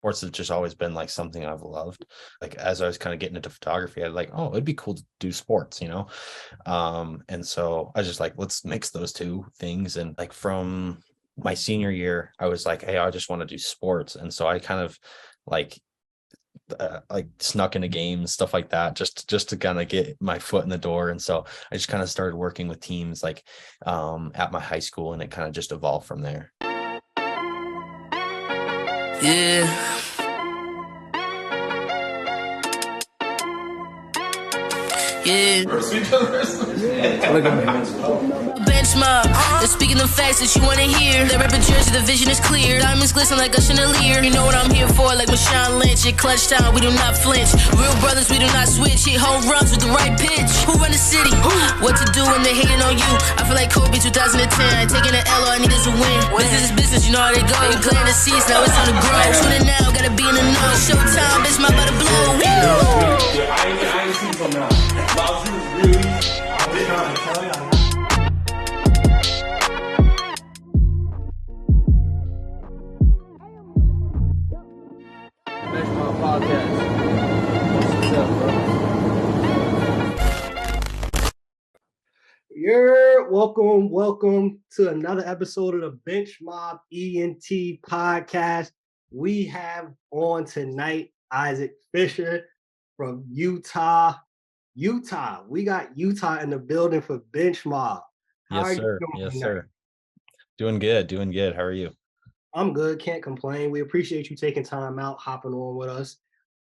sports has just always been like something I've loved. Like as I was kind of getting into photography, I was like, oh, it'd be cool to do sports, you know? And so I just like, let's mix those two things. And like from my senior year, I was like, hey, I just want to do sports. And so I kind of like snuck into games, stuff like that, just to kind of get my foot in the door. And so I just kind of started working with teams like at my high school, and it kind of just evolved from there. Yeah. Yeah. Look at me. Bench Mob, they're speaking the facts that you wanna hear. They rep a jersey, the vision is clear. Diamonds glisten like a chandelier. You know what I'm here for, like Marshawn Lynch. At clutch time, we do not flinch. Real brothers, we do not switch. Hit home runs with the right pitch. Who run the city? What to do when they hating on you? I feel like Kobe 2010. Taking an L, all I need is a win. Business is business, you know how they go. You playing the seats, now it's time to grow. Tune in now, gotta be in the know. Showtime, bitch, my about to blow. I ain't seen some now. While she was really, I was trying to tell you. Bench Mob Podcast. What's up, bro? Welcome to another episode of the Bench Mob Ent podcast. We have on tonight Isaac Fisher from Utah. We got Utah in the building for Bench Mob. How are Yes, you sir. doing Yes, tonight? sir. Doing good. How are you? I'm good, can't complain. We appreciate you taking time out, hopping on with us.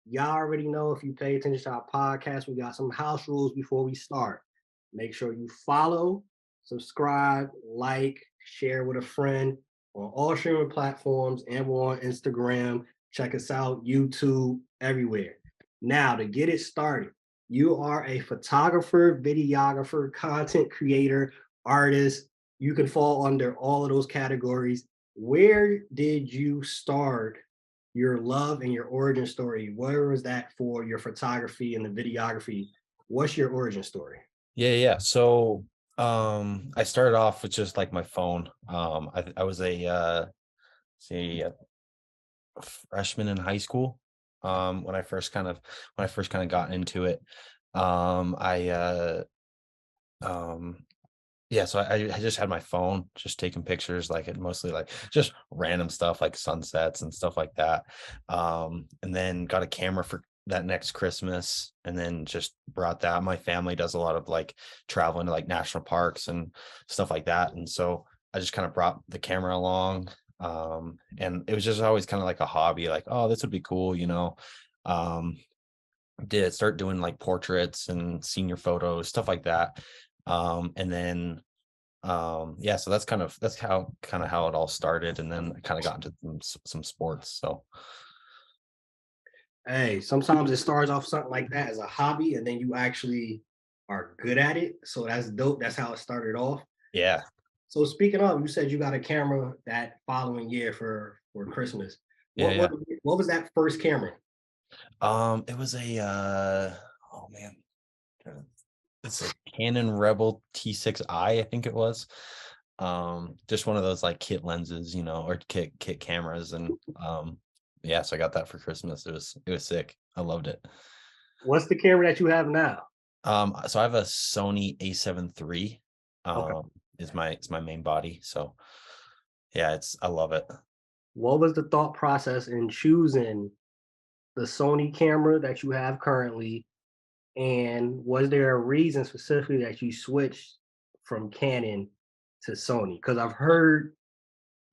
Y'all already know, if you pay attention to our podcast, we got some house rules before we start. Make sure you follow, subscribe, like, share with a friend on all streaming platforms, and we're on Instagram. Check us out, YouTube, everywhere. Now, to get it started, you are a photographer, videographer, content creator, artist. You can fall under all of those categories. Where did you start your love and your origin story? Where was that for your photography and the videography? What's your origin story? Yeah. So I started off with just like my phone. I was a freshman in high school. When I first kind of got into it. I Yeah, so I just had my phone, just taking pictures, like it mostly like just random stuff like sunsets and stuff like that. And then got a camera for that next Christmas, and then just brought that. My family does a lot of like traveling to like national parks and stuff like that. And so I just kind of brought the camera along. And it was just always kind of like a hobby, like, oh, this would be cool, you know. Um, did start doing like portraits and senior photos, stuff like that. And then yeah, so that's how it all started. And then I kind of got into some sports. So Hey, sometimes it starts off something like that as a hobby, and then you actually are good at it. So that's dope. That's how it started off. yeah. So speaking of, you said you got a camera that following year for Christmas. Yeah, What yeah. what was that first camera? It was a oh man, it's a Canon Rebel T6i, I think it was. Just one of those like kit lenses, you know, or kit cameras. And yeah, so I got that for Christmas. It was sick. I loved it. What's the camera that you have now? So I have a Sony A7 III. Okay. It's my main body. So yeah, I love it. What was the thought process in choosing the Sony camera that you have currently? And was there a reason specifically that you switched from Canon to Sony? Because I've heard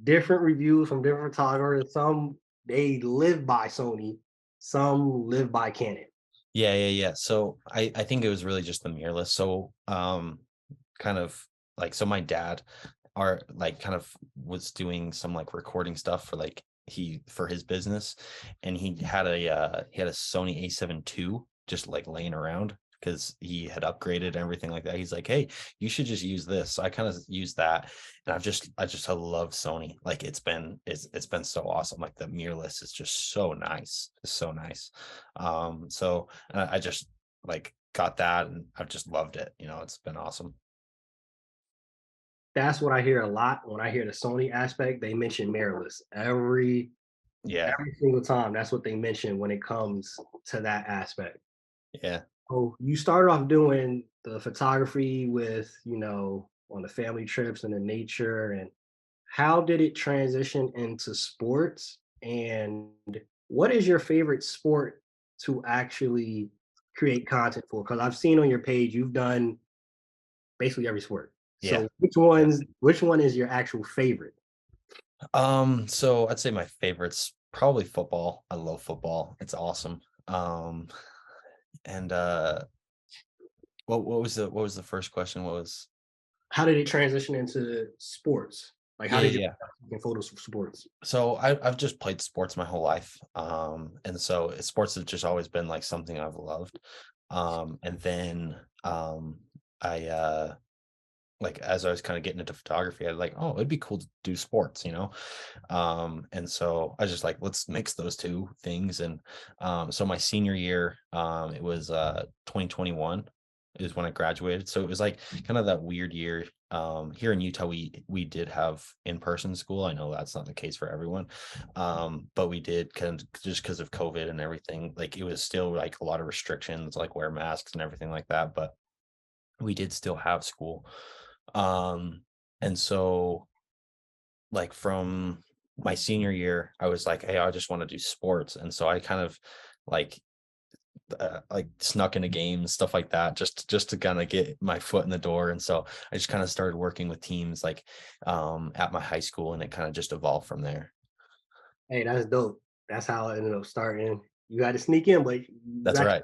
different reviews from different photographers. Some they live by Sony, some live by Canon. Yeah. So I think it was really just the mirrorless. So kind of like, so my dad are like kind of was doing some like recording stuff for like for his business, and he had a Sony A7 II just like laying around because he had upgraded and everything like that. He's like, hey, you should just use this. So I kind of used that, and I love Sony. Like it's been so awesome. Like the mirrorless is just so nice. It's so nice. So I just like got that, and I've just loved it. You know, it's been awesome. That's what I hear a lot when I hear the Sony aspect. They mention mirrorless. Every Yeah. Every single time, that's what they mention when it comes to that aspect. Yeah. Oh, you started off doing the photography with, on the family trips and the nature, and how did it transition into sports? And what is your favorite sport to actually create content for? Because I've seen on your page you've done basically every sport. Yeah. So which one is your actual favorite? So I'd say my favorite's probably football. I love football. It's awesome. Um, and what was the first question? What was How did it transition into sports? Like how Yeah, did you yeah. get photos for sports? So I've just played sports my whole life. And so sports has just always been like something I've loved. And then I like as I was kind of getting into photography, I was like, oh, it'd be cool to do sports. And so I was just like, let's mix those two things. And so my senior year, it was 2021 is when I graduated. So it was like kind of that weird year. Here in Utah, we did have in-person school. I know that's not the case for everyone. But we did kind of just because of COVID and everything, like it was still like a lot of restrictions, like wear masks and everything like that. But we did still have school. Um, and so like from my senior year, I was like, hey, I just want to do sports. And so I kind of like snuck into games, stuff like that, just to kind of get my foot in the door. And so I just kind of started working with teams like at my high school, and it kind of just evolved from there. Hey, that's dope. That's how it ended up starting. You got to sneak in, but you That's got right.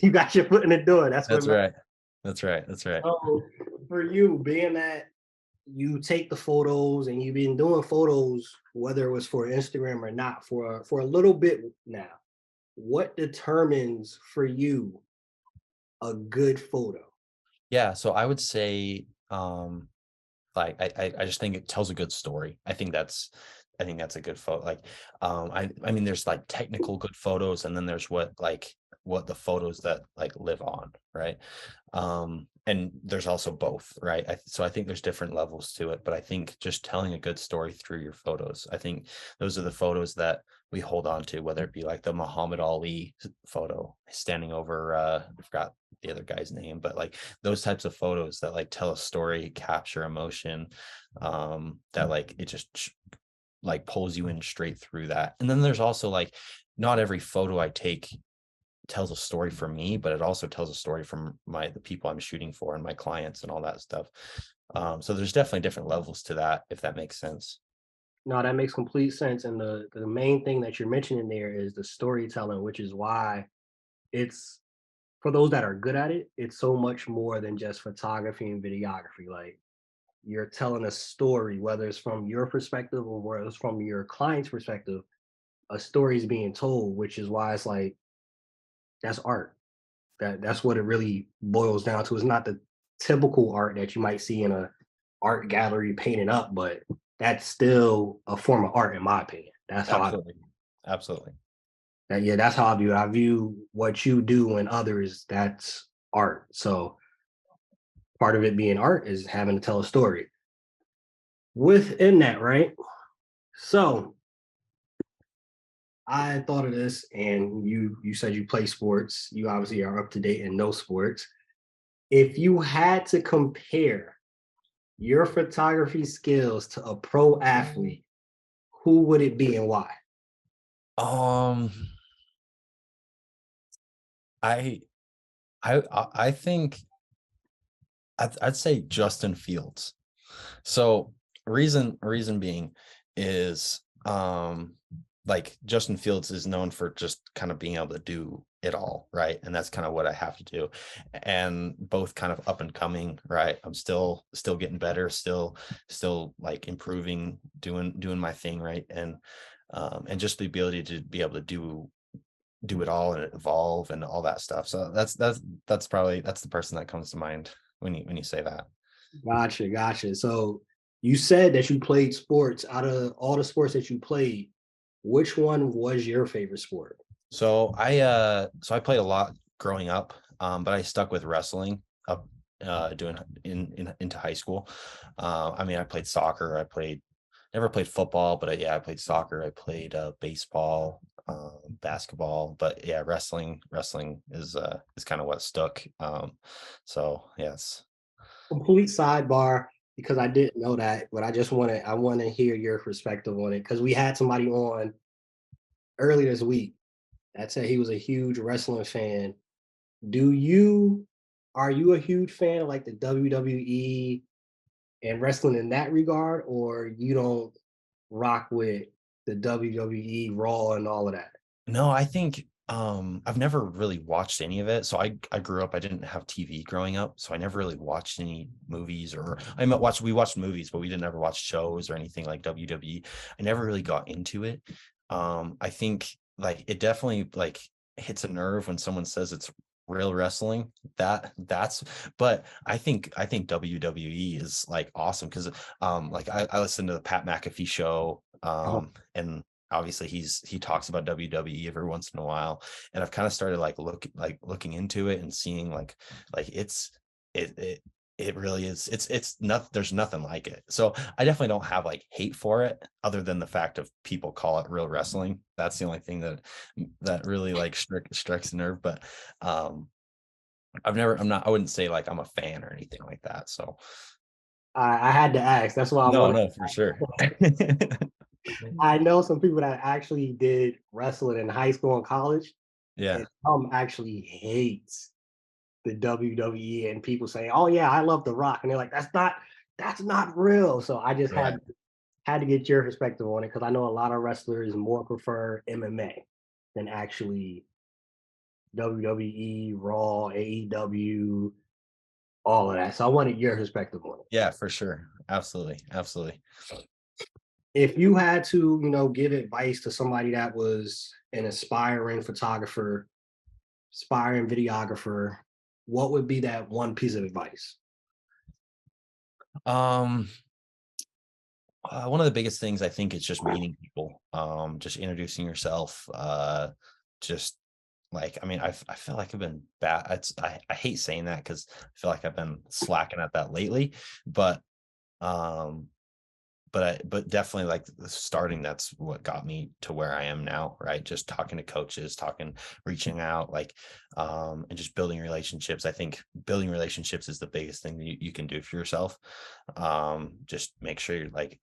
you got your foot in the door. That's what That's matters. right. That's right. That's right. So for you, being that you take the photos and you've been doing photos, whether it was for Instagram or not, for a little bit now, what determines for you a good photo? Yeah. So I would say like I just think it tells a good story. I think that's a good photo. Like I mean there's like technical good photos, and then there's what the photos that like live on, right? And there's also both, right? So I think there's different levels to it, but I think just telling a good story through your photos, I think those are the photos that we hold on to, whether it be like the Muhammad Ali photo standing over I forgot the other guy's name, but like those types of photos that like tell a story, capture emotion, that like it just like pulls you in straight through that. And then there's also like not every photo I take tells a story for me, but it also tells a story from the people I'm shooting for and my clients and all that stuff. So there's definitely different levels to that, if that makes sense. No, that makes complete sense. And the main thing that you're mentioning there is the storytelling, which is why it's for those that are good at it, it's so much more than just photography and videography. Like you're telling a story, whether it's from your perspective or whether it's from your client's perspective, a story is being told, which is why it's like that's art. That's what it really boils down to. It's not the typical art that you might see in a art gallery painted up, but that's still a form of art in my opinion. Absolutely. Absolutely. That's how I view it. I view what you do and others, that's art. So part of it being art is having to tell a story. Within that, right? So I thought of this, and you said you play sports. You obviously are up to date in no sports. If you had to compare your photography skills to a pro athlete, who would it be and why? Um, I I think I'd say Justin Fields. So reason being is like Justin Fields is known for just kind of being able to do it all, right? And that's kind of what I have to do. And both kind of up and coming, right? I'm still getting better, still like improving, doing my thing, right? And just the ability to be able to do it all and evolve and all that stuff. So that's probably that's the person that comes to mind when you say that. Gotcha, gotcha. So you said that you played sports. Out of all the sports that you played, which one was your favorite sport? So I played a lot growing up, but I stuck with wrestling up doing into high school. I mean, I played soccer, I played never played football, but yeah, I played soccer. I played baseball, basketball, but yeah, wrestling is kind of what stuck. So yes. Complete sidebar because I didn't know that, but I want to hear your perspective on it because we had somebody on early this week that said he was a huge wrestling fan. Do you are you a huge fan of like the WWE and wrestling in that regard, or you don't rock with the WWE Raw and all of that? No, I think I've never really watched any of it. So I grew up, I didn't have TV growing up, so I never really watched any movies or we watched movies, but we didn't ever watch shows or anything like WWE. I never really got into it. I think like it definitely like hits a nerve when someone says it's real wrestling. That's but I think WWE is like awesome because like I listen to the Pat McAfee show Uh-huh. and obviously he talks about WWE every once in a while, and I've kind of started like looking into it and seeing like it it it really is it's not there's nothing like it. So I definitely don't have like hate for it other than the fact of people call it real wrestling. That's the only thing that really like strikes a nerve. But um I wouldn't say like I'm a fan or anything like that. So I had to ask. That's why I no, wanted. no, for sure. I know some people that actually did wrestling in high school and college, Yeah, and some actually hates the WWE. And people say, "Oh yeah, I love The Rock," and they're like, that's not real." So I just yeah. had to get your perspective on it because I know a lot of wrestlers more prefer MMA than actually WWE, Raw, AEW, all of that. So I wanted your perspective on it. Yeah, for sure. Absolutely. Absolutely. If you had to, give advice to somebody that was an aspiring photographer, aspiring videographer, what would be that one piece of advice? Um, one of the biggest things I think is just meeting people, just introducing yourself, just like, I mean, I feel like I've been bad. I hate saying that because I feel like I've been slacking at that lately, but um, but definitely like starting, that's what got me to where I am now, right? Just talking to coaches, reaching out, like and just building relationships. I think building relationships is the biggest thing that you can do for yourself. Just make sure you're like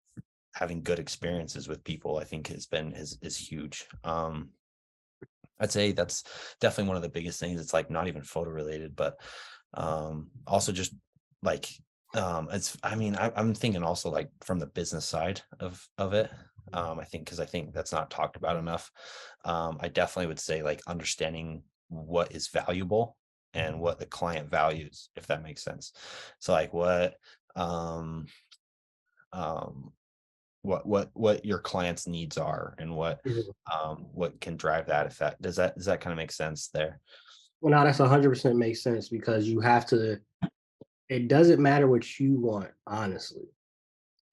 having good experiences with people. I think is huge. I'd say that's definitely one of the biggest things. It's like not even photo related, but also just like it's I mean I'm thinking also like from the business side of it. I think because I think that's not talked about enough. I definitely would say like understanding what is valuable and what the client values, if that makes sense. So like um um what your client's needs are and what can drive that, if that does that kind of make sense there. Well, no, that's 100% makes sense because you have to. It doesn't matter what you want, honestly.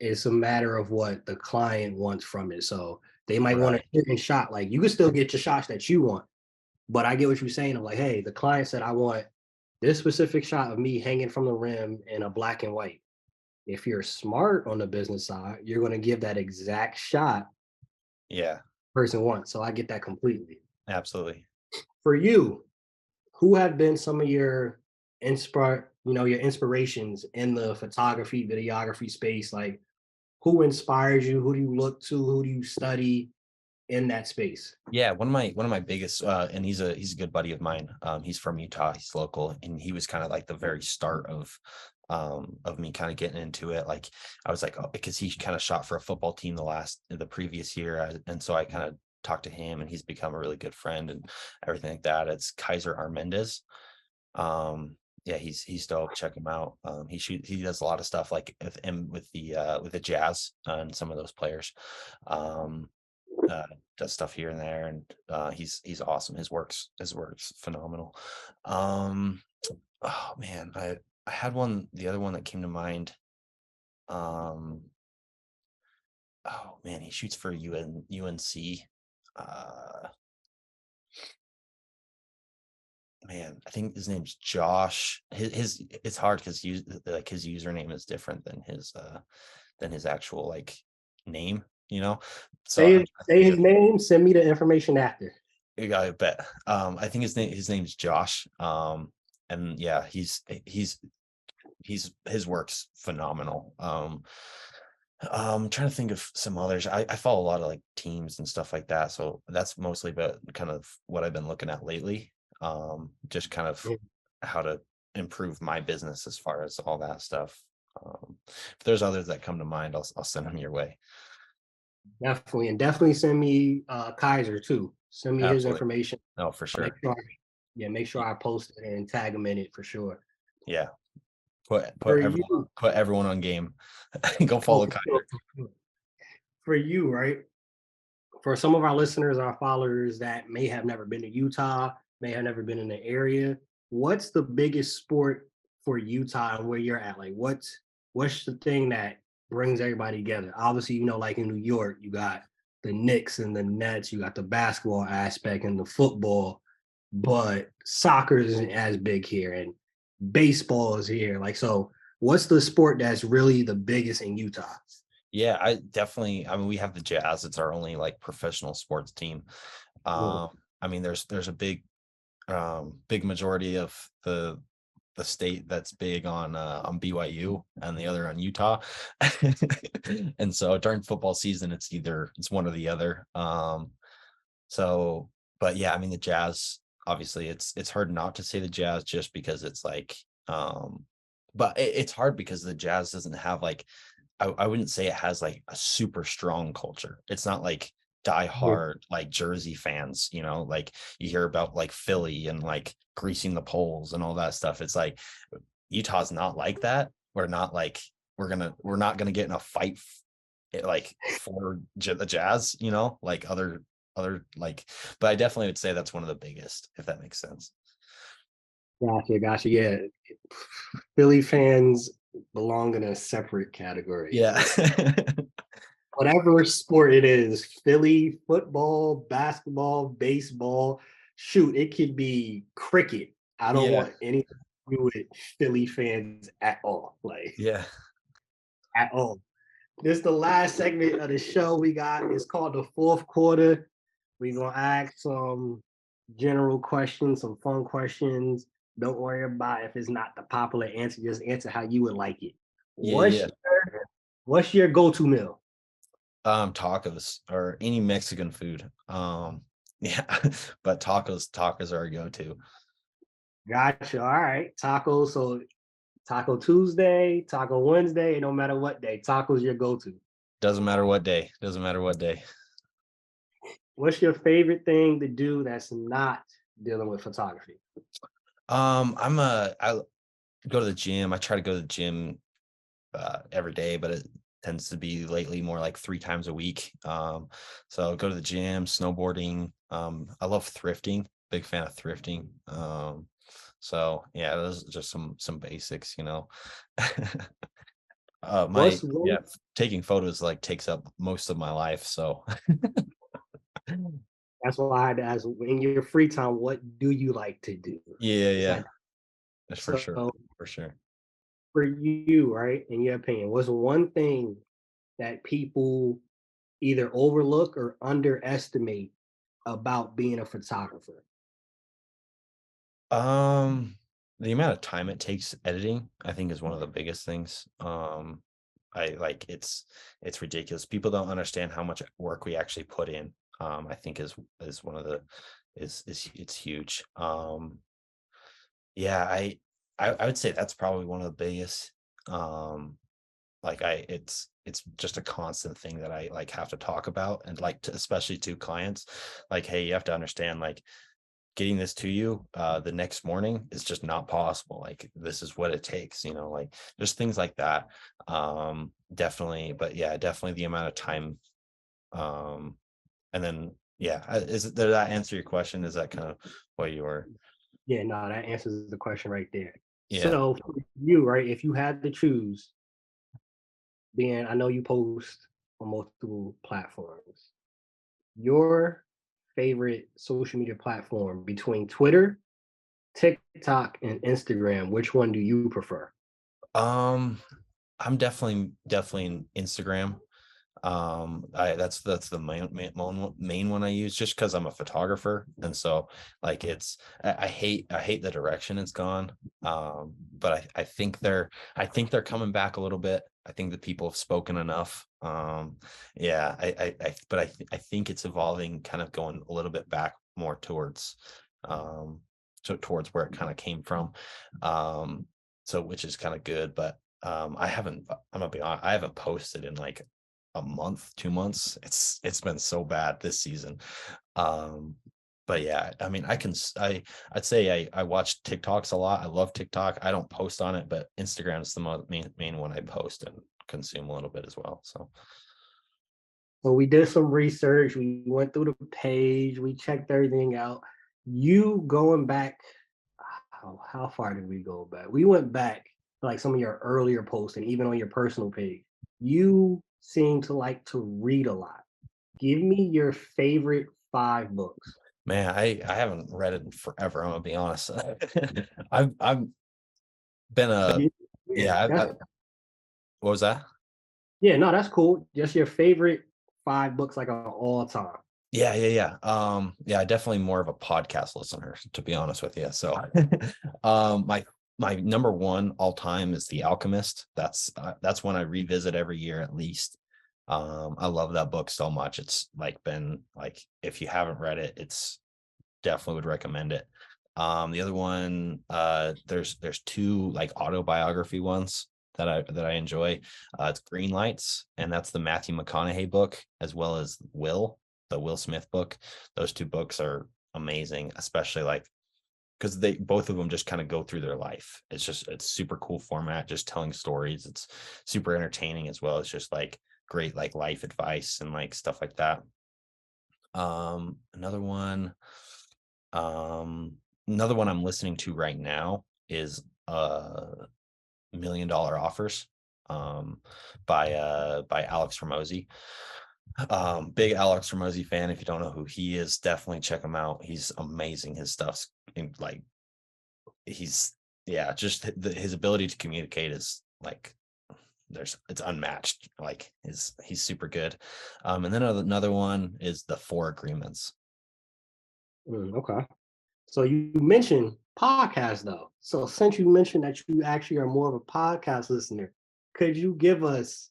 It's a matter of what the client wants from it. So they might want a Right. certain shot. Like you can still get your shots that you want, but I get what you're saying. I'm like, hey, the client said I want this specific shot of me hanging from the rim in a black and white. If you're smart on the business side, you're going to give that exact shot Yeah, person wants. So I get that completely. absolutely. For you, who have been some of your your inspirations in the photography, videography space? Like who inspires you? Who do you look to? Who do you study in that space? Yeah, one of my biggest and he's a good buddy of mine. He's from Utah, he's local, and he was kind of like the very start of me kind of getting into it. Like I was like, oh, because he kind of shot for a football team the previous year, and so I kind of talked to him, and he's become a really good friend and everything like that. It's Kaiser Armendez. Yeah, he's dope. Check him out. He does a lot of stuff like with the Jazz and some of those players. Um, does stuff here and there, and he's awesome. His work's phenomenal. Um, oh man, I had the other one that came to mind. Um, oh man, he shoots for UNC. Uh, man, I think his name's Josh. His it's hard because his username is different than his actual like name, you know. So Say his name. Send me the information after. you gotta bet. I think his name's Josh. And yeah, his work's phenomenal. Trying to think of some others. I follow a lot of like teams and stuff like that, so that's mostly about kind of what I've been looking at lately. Just kind of Yeah, how to improve my business as far as all that stuff. If there's others that come to mind, I'll send them your way. definitely, and definitely send me Kaiser too. Send me his Absolutely. information. No, for I'll make sure. sure. Make sure I post it and tag him in it for sure. Yeah. Put For you, everyone on game. Go oh, follow for sure, Kaiser. for sure. For you, right? For some of our listeners, our followers that may have never been to Utah, may have never been in the area, what's the biggest sport for Utah and where you're at? Like, what's the thing that brings everybody together? Obviously, like in New York, you got the Knicks and the Nets, you got the basketball aspect and the football, but soccer isn't as big here, and baseball is here. Like, so what's the sport that's really the biggest in Utah? Yeah, I mean, we have the Jazz. It's our only like professional sports team. Mm. I mean, there's a big majority of the state that's big on BYU and the other on Utah. And so during football season, it's one or the other. So, but yeah, I mean the Jazz, obviously it's hard not to say the Jazz just because it's like, but it's hard because the Jazz doesn't have like, I wouldn't say it has like a super strong culture. It's not like die Yeah. hard like Jersey fans, like you hear about like Philly and like greasing the poles and all that stuff. It's like Utah's not like that. We're not like we're not gonna get in a fight like for the Jazz, like other like. But I definitely would say that's one of the biggest, if that makes sense. Gotcha. Yeah, Philly fans belong in a separate category. Yeah. Whatever sport it is, Philly football, basketball, baseball, shoot, it could be cricket. I don't Yeah. want anything to do with Philly fans at all, like Yeah. at all. This is the last segment of the show we got. It's called the fourth quarter. We're gonna ask some general questions, some fun questions. Don't worry about if it's not the popular answer. Just answer how you would like it. Yeah. What's Yeah. your go-to meal? Tacos or any Mexican food. Yeah, but tacos are a go-to. Gotcha. All right, tacos. So Taco Tuesday, Taco Wednesday, no matter what day, tacos your go-to. Doesn't matter what day. Doesn't matter what day. What's your favorite thing to do that's not dealing with photography? I go to the gym. I try to go to the gym every day, but it tends to be lately more like 3 times a week. So go to the gym, snowboarding. I love thrifting. Big fan of thrifting. So yeah, those are just some basics. What's one Taking photos like takes up most of my life. So That's why I had to ask, in your free time, what do you like to do? yeah, Is yeah, that that's for sure, so for sure. for you, right? In your opinion, what's one thing that people either overlook or underestimate about being a photographer? The amount of time it takes editing, I think, is one of the biggest things. I like it's ridiculous. People don't understand how much work we actually put in. I think is one of the is it's huge. Yeah, I would say that's probably one of the biggest. Um, like it's just a constant thing that I like have to talk about and like especially to clients. Like, hey, you have to understand like getting this to you the next morning is just not possible. Like this is what it takes, like just things like that. Definitely, but yeah, definitely the amount of time. Um, and then yeah, is it, did that answer your question? Is that kind of what you were? Yeah, no, that answers the question right there. Yeah. So for you, right, if you had to choose, being I know you post on multiple platforms, your favorite social media platform between Twitter, TikTok, and Instagram, which one do you prefer? Um, I'm definitely in Instagram. That's the main one I use, just because I'm a photographer, and so like I hate the direction it's gone. But I think they're coming back a little bit. I think that people have spoken enough. Yeah, I think it's evolving, kind of going a little bit back more towards towards where it kind of came from. So which is kind of good, but I'm gonna be honest, I haven't posted in like a month, 2 months. It's been so bad this season. Um, but yeah, I mean, I'd say I watch TikToks a lot. I love TikTok. I don't post on it, but Instagram is the main one I post and consume a little bit as well. So So we did some research. We went through the page. We checked everything out. You going back, how far did we go back? We went back to like some of your earlier posts and even on your personal page. You seem to like to read a lot. Give me your favorite 5 books. man, I haven't read it in forever. I'm gonna be honest. I've been a Yeah, yeah. that's What was that? yeah, no, that's cool. Just your favorite 5 books, like of all time. Yeah, definitely more of a podcast listener, to be honest with you. So, my number one all time is The Alchemist. That's one I revisit every year at least. I love that book so much. It's like been like, if you haven't read it, it's definitely would recommend it. The other one, there's two like autobiography ones that I enjoy. It's Green Lights, and that's the Matthew McConaughey book, as well as the Will Smith book. Those two books are amazing, especially like because they both of them just kind of go through their life. It's super cool format, just telling stories. It's super entertaining as well. It's just like great like life advice and like stuff like that. Another one, I'm listening to right now is $1 Million Offers, um by Alex Ramosi. Big Alex Ramosi fan. If you don't know who he is, definitely check him out. He's amazing. His stuff's like he's yeah, just his ability to communicate is like it's unmatched. Like he's super good. And then another one is The Four Agreements. Okay. So you mentioned podcasts though. So since you mentioned that you actually are more of a podcast listener, could you give us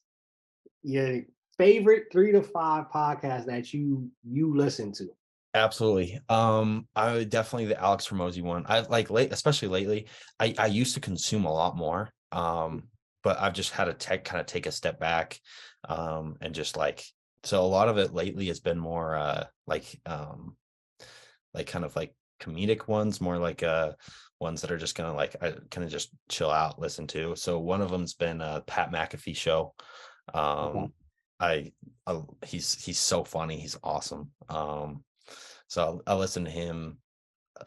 your favorite 3 to 5 podcasts that you listen to? Absolutely. I would definitely the Alex Ramosi one. I like especially lately. I used to consume a lot more. But I've just had to kind of take a step back. And just like so a lot of it lately has been more like kind of like comedic ones, more like ones that are just gonna like I kind of just chill out, listen to. So one of them's been Pat McAfee show. Okay. Um I, he's so funny, he's awesome. So I listen to him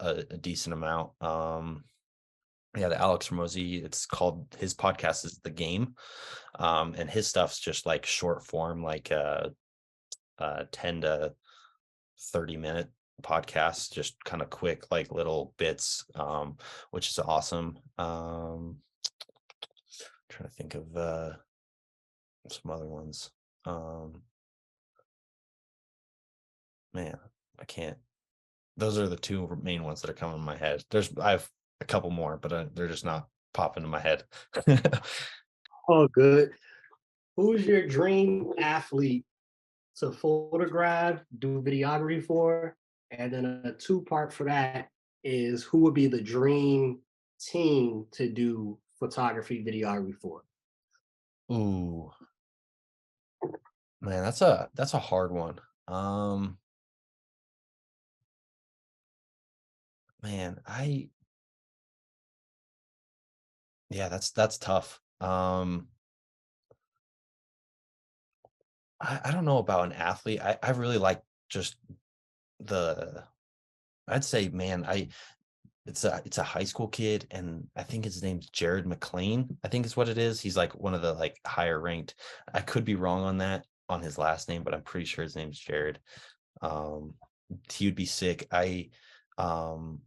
a decent amount. Yeah, the Alex Ramosi, it's called his podcast is The Game. And his stuff's just like short form, like 10 to 30-minute podcasts, just kind of quick, like little bits, which is awesome. Trying to think of some other ones. Um, man, I can't. Those are the two main ones that are coming in my head. I have a couple more, but they're just not popping in my head. Oh, good. Who's your dream athlete to photograph, do videography for? And then a two-part for that is who would be the dream team to do photography, videography for? Ooh, man, that's a hard one. Um, man, I yeah, that's tough. I don't know about an athlete. I really like just the I'd say, man, I it's a high school kid, and I think his name's Jared McLean. I think is what it is. He's like one of the like higher ranked. I could be wrong on that on his last name, but I'm pretty sure his name's Jared. Um, he would be sick. Um,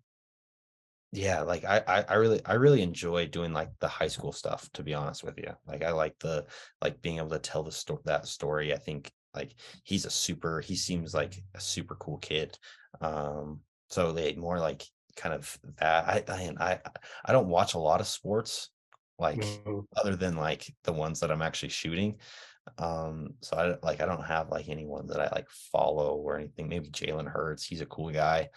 Yeah, like I really enjoy doing like the high school stuff, to be honest with you. Like I like the like being able to tell the story that story. I think like he seems like a super cool kid. So they more like kind of that. I don't watch a lot of sports like Mhm. other than like the ones that I'm actually shooting. So I don't have like anyone that I like follow or anything. Maybe Jalen Hurts, he's a cool guy.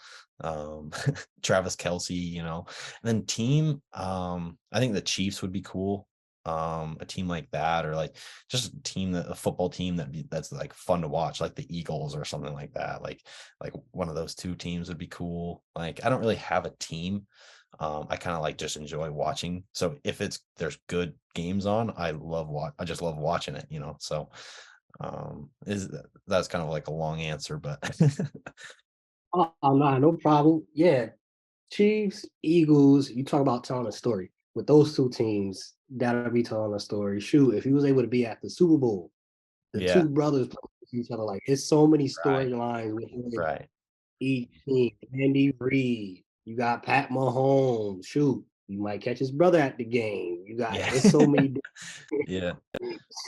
Travis Kelsey, and then team, I think the Chiefs would be cool. A team like that, or like just a football team that's like fun to watch, like the Eagles or something like that. Like one of those two teams would be cool. Like I don't really have a team. I kind of like just enjoy watching. So if there's good games on, I just love watching it, So is that's kind of like a long answer, but Oh, nah, no problem. Yeah, Chiefs, Eagles, you talk about telling a story. With those two teams, that'll be telling a story. Shoot, if he was able to be at the Super Bowl, the yeah, two brothers play with each other, like it's so many right, storylines with right. each team. Andy Reid, you got Pat Mahomes. Shoot, you might catch his brother at the game. You got Yeah. it's so many Yeah,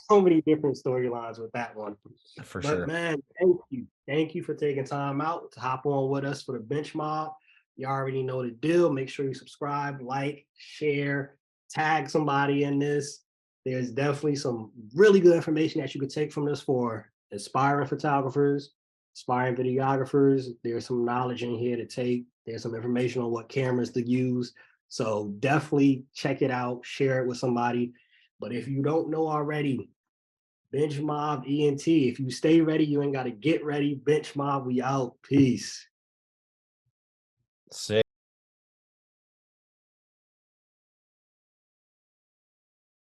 so many different storylines with that one. for But sure. man, thank you. Thank you for taking time out to hop on with us for the bench mob. You already know the deal. Make sure you subscribe, like, share, tag somebody in this. There's definitely some really good information that you could take from this for aspiring photographers, aspiring videographers. There's some knowledge in here to take. There's some information on what cameras to use. So definitely check it out, share it with somebody. But if you don't know already, Bench Mob ENT. If you stay ready, you ain't got to get ready. Bench Mob, we out. Peace. Sick.